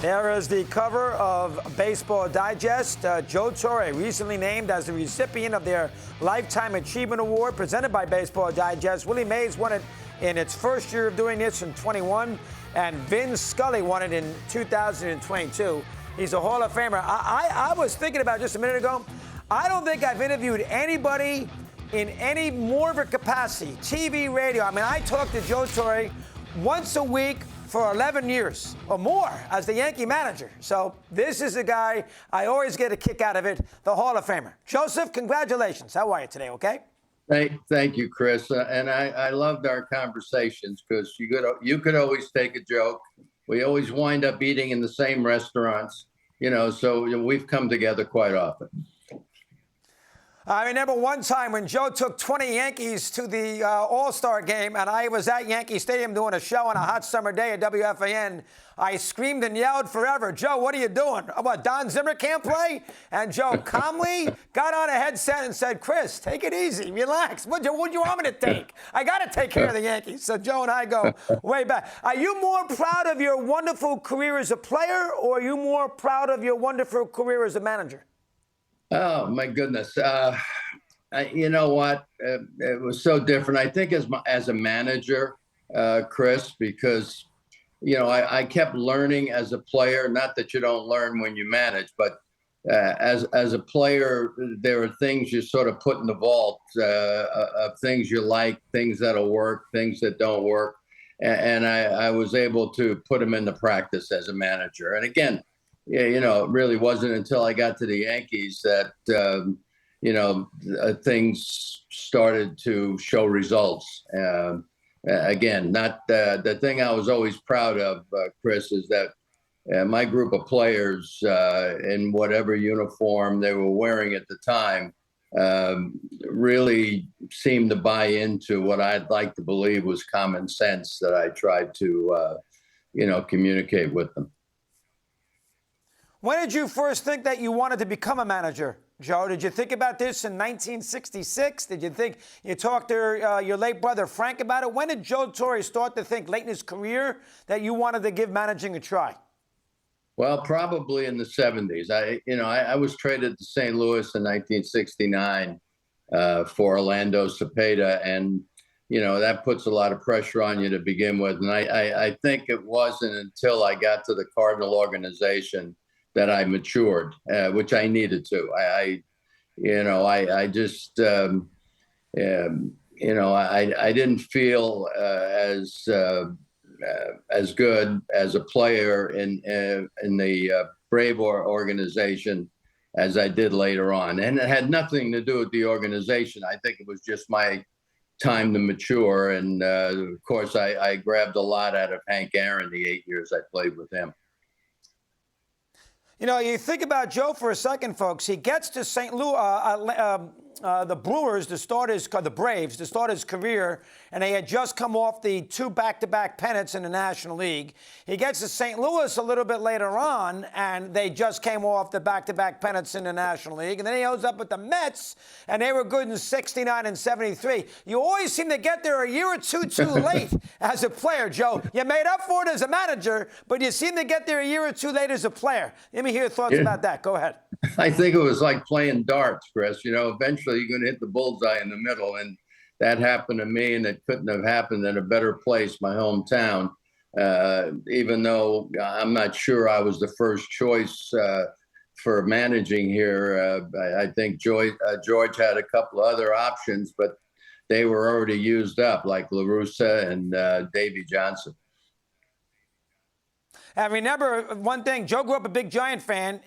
Here is the cover of Baseball Digest. Joe Torre, recently named as the recipient of their Lifetime Achievement Award presented by Baseball Digest. Willie Mays won it in its first year of doing this in 21, and Vin Scully won it in 2022. He's a Hall of Famer. I was thinking about just a minute ago, I don't think I've interviewed anybody in any more of a capacity, TV, radio. I mean, I talked to Joe Torre once a week for 11 years or more as the Yankee manager. So this is a guy, I always get a kick out of it, the Hall of Famer. Joseph, congratulations. How are you today, okay? Thank you, Chris. And I loved our conversations because you could always take a joke. We always wind up eating in the same restaurants, so we've come together quite often. I remember one time when Joe took 20 Yankees to the All-Star game, and I was at Yankee Stadium doing a show on a hot summer day at WFAN. I screamed and yelled forever, "Joe, what are you doing? What, Don Zimmer can't play?" And Joe calmly got on a headset and said, "Chris, take it easy, relax. What do you want me to take? I got to take care of the Yankees." So Joe and I go way back. Are you more proud of your wonderful career as a player, or are you more proud of your wonderful career as a manager? Oh, my goodness. You know what? It was so different. I think as a manager, Chris, because, I kept learning as a player, not that you don't learn when you manage, but as a player, there are things you sort of put in the vault of things you like, things that'll work, things that don't work. And I was able to put them into practice as a manager. And again, it really wasn't until I got to the Yankees that, things started to show results. Again, not the thing I was always proud of, Chris, is that my group of players in whatever uniform they were wearing at the time really seemed to buy into what I'd like to believe was common sense that I tried to, communicate with them. When did you first think that you wanted to become a manager, Joe? Did you think about this in 1966? Did you think you talked to your late brother Frank about it? When did Joe Torre start to think late in his career that you wanted to give managing a try? Well, probably in the 70s. I was traded to St. Louis in 1969 for Orlando Cepeda, and that puts a lot of pressure on you to begin with. And I think it wasn't until I got to the Cardinal organization that I matured, which I needed to. I didn't feel as good as a player in the Brave organization as I did later on, and it had nothing to do with the organization. I think it was just my time to mature, and of course, I grabbed a lot out of Hank Aaron the 8 years I played with him. You think about Joe for a second, folks. He gets to St. Louis, the Brewers, the Braves, to start his career, and they had just come off the 2 back-to-back pennants in the National League. He gets to St. Louis a little bit later on, and they just came off the back-to-back pennants in the National League. And then he ends up with the Mets, and they were good in 69 and 73. You always seem to get there a year or two too late as a player, Joe. You made up for it as a manager, but you seem to get there a year or two late as a player. Let me hear your thoughts about that. Go ahead. I think it was like playing darts, Chris. Eventually you're going to hit the bullseye in the middle, and that happened to me, and it couldn't have happened in a better place, my hometown. Even though I'm not sure I was the first choice for managing here, I think George had a couple of other options, but they were already used up, like La Russa and Davey Johnson. And remember one thing, Joe grew up a big Giant fan.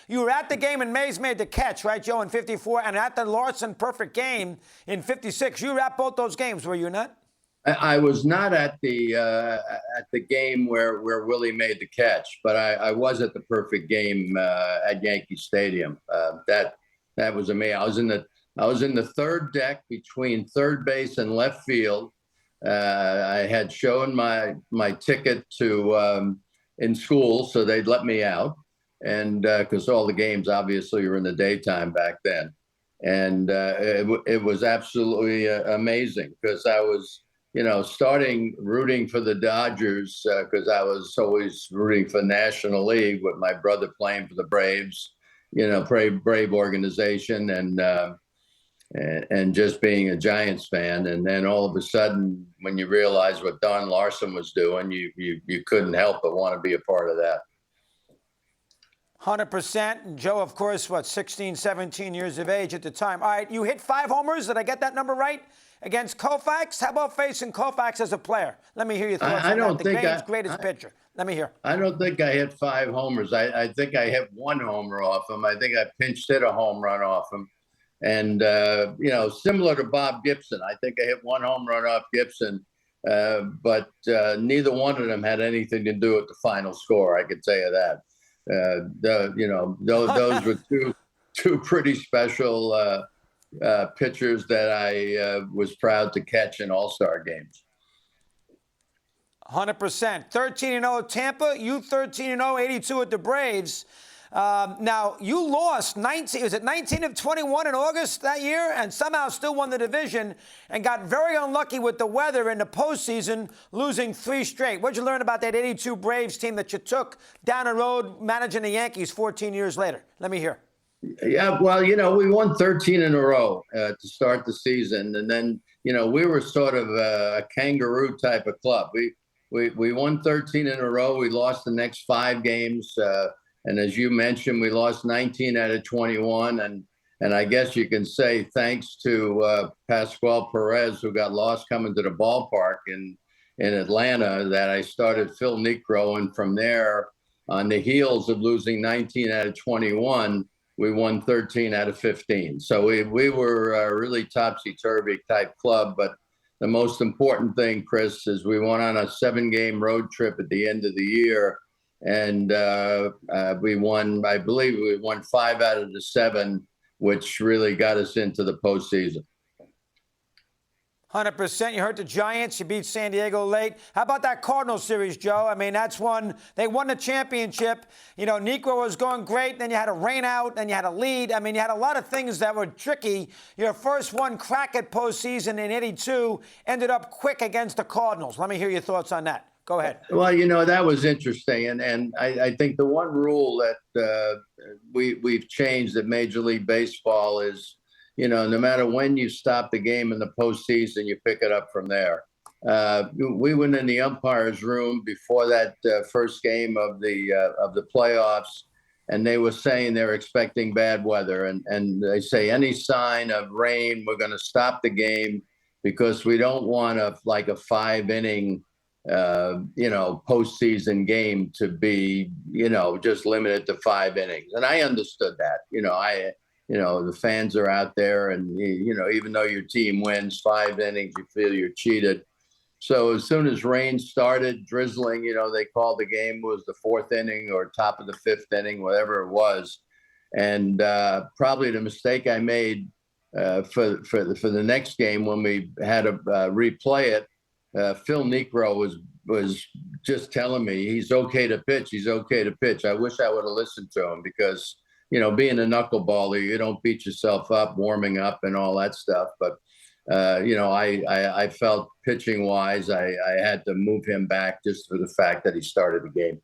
You were at the game and Mays made the catch, right, Joe, in 54, and at the Larson perfect game in 56. You were at both those games, were you not? I was not at the game where Willie made the catch, but I was at the perfect game at Yankee Stadium. That was amazing. I was in the third deck between third base and left field. I had shown my ticket to in school, so they'd let me out, and because all the games obviously were in the daytime back then, and it was absolutely amazing because I was starting rooting for the Dodgers because I was always rooting for National League with my brother playing for the Braves, brave organization, and just being a Giants fan. And then all of a sudden, when you realize what Don Larson was doing, you couldn't help but want to be a part of that. 100%. And Joe, of course, 16, 17 years of age at the time. All right, you hit 5 homers. Did I get that number right? Against Koufax? How about facing Koufax as a player? Let me hear your thoughts on that. The game's greatest pitcher. Let me hear. I don't think I hit 5 homers. I think I hit 1 homer off him. I think I pinch hit a home run off him. And, similar to Bob Gibson, I think I hit 1 home run off Gibson. But neither one of them had anything to do with the final score. I can tell you that. Those were two pretty special pitchers that I was proud to catch in All-Star games. 100%. 13-0 at Tampa. You 13-0, 82 at the Braves. Now, you lost 19 of 21 in August that year and somehow still won the division and got very unlucky with the weather in the postseason, losing 3 straight. What'd you learn about that 82 Braves team that you took down the road managing the Yankees 14 years later? Let me hear. Yeah, well, we won 13 in a row to start the season. And then, we were sort of a kangaroo type of club. We won 13 in a row. We lost the next 5 games. And as you mentioned, we lost 19 out of 21. And I guess you can say thanks to Pascual Perez, who got lost coming to the ballpark in Atlanta, that I started Phil Niekro. And from there, on the heels of losing 19 out of 21, we won 13 out of 15. So we were a really topsy-turvy type club. But the most important thing, Chris, is we went on a 7-game road trip at the end of the year. And we won, I believe we won 5 out of the 7, which really got us into the postseason. 100%. You hurt the Giants. You beat San Diego late. How about that Cardinals series, Joe? I mean, that's one. They won the championship. Niekro was going great. Then you had a rain out. Then you had a lead. I mean, you had a lot of things that were tricky. Your first one crack at postseason in '82 ended up quick against the Cardinals. Let me hear your thoughts on that. Go ahead. Well, that was interesting. And I think the one rule that we've changed at Major League Baseball is, no matter when you stop the game in the postseason, you pick it up from there. We went in the umpire's room before that first game of the playoffs, and they were saying they're expecting bad weather. And they say any sign of rain, we're going to stop the game because we don't want a 5-inning postseason game to be, just limited to 5 innings. And I understood that. The fans are out there and, even though your team wins 5 innings, you feel you're cheated. So as soon as rain started drizzling, they called the game was the 4th inning or top of the 5th inning, whatever it was. And probably the mistake I made for the next game when we had to replay it, Phil Niekro was just telling me he's okay to pitch. He's okay to pitch. I wish I would have listened to him because, being a knuckleballer, you don't beat yourself up, warming up and all that stuff. But, I felt pitching wise, I had to move him back just for the fact that he started the game.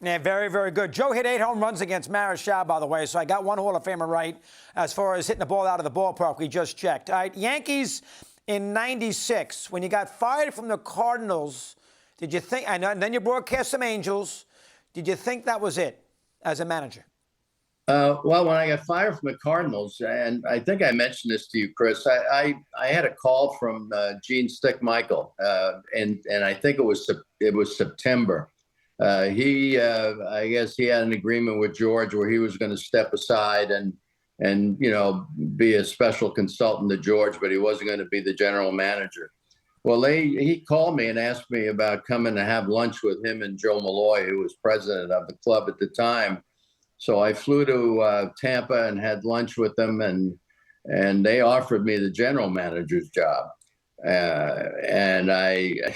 Yeah, very, very good. Joe hit 8 home runs against Marichal, by the way, so I got one Hall of Famer right as far as hitting the ball out of the ballpark. We just checked. All right, Yankees in '96, when you got fired from the Cardinals, did you think, and then you broadcast some Angels, did you think that was it as a manager? Well, when I got fired from the Cardinals, and I think I mentioned this to you, Chris, I had a call from Gene Stickmichael, and I think it was September. I guess he had an agreement with George where he was going to step aside and be a special consultant to George, but he wasn't going to be the general manager. Well, he called me and asked me about coming to have lunch with him and Joe Malloy, who was president of the club at the time. So I flew to Tampa and had lunch with them, and they offered me the general manager's job. And half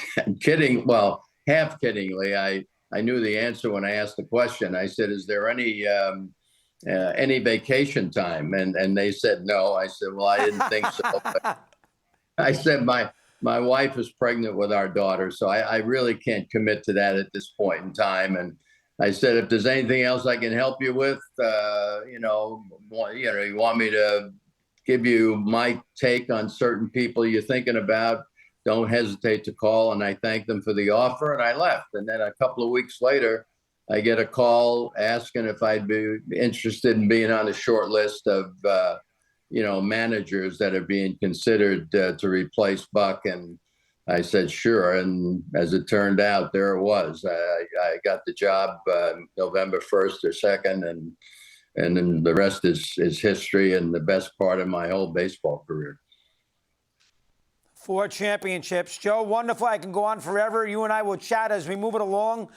kiddingly, I knew the answer when I asked the question. I said, "Is there any vacation time?" And they said no. I said, "Well, I didn't think so." I said my wife is pregnant with our daughter, so I really can't commit to that at this point in time. And I said, if there's anything else I can help you with, you want me to give you my take on certain people you're thinking about, don't hesitate to call. And I thanked them for the offer, and I left. And then a couple of weeks later, I get a call asking if I'd be interested in being on a short list of managers that are being considered to replace Buck. And I said, sure. And as it turned out, there it was. I got the job November 1st or 2nd, and then the rest is history and the best part of my whole baseball career. 4 championships. Joe, wonderful. I can go on forever. You and I will chat as we move it along.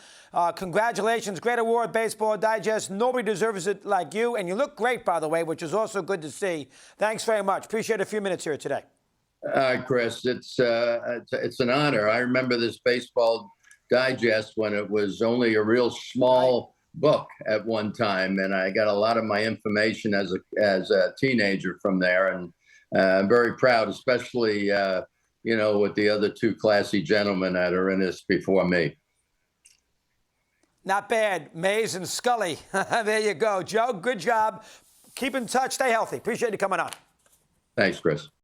Congratulations. Great award, Baseball Digest. Nobody deserves it like you. And you look great, by the way, which is also good to see. Thanks very much. Appreciate a few minutes here today. Chris, it's an honor. I remember this Baseball Digest when it was only a real small book at one time, and I got a lot of my information as a teenager from there, and I'm very proud, especially with the other 2 classy gentlemen that are in this before me. Not bad. Mays and Scully. There you go. Joe, good job. Keep in touch. Stay healthy. Appreciate you coming on. Thanks, Chris.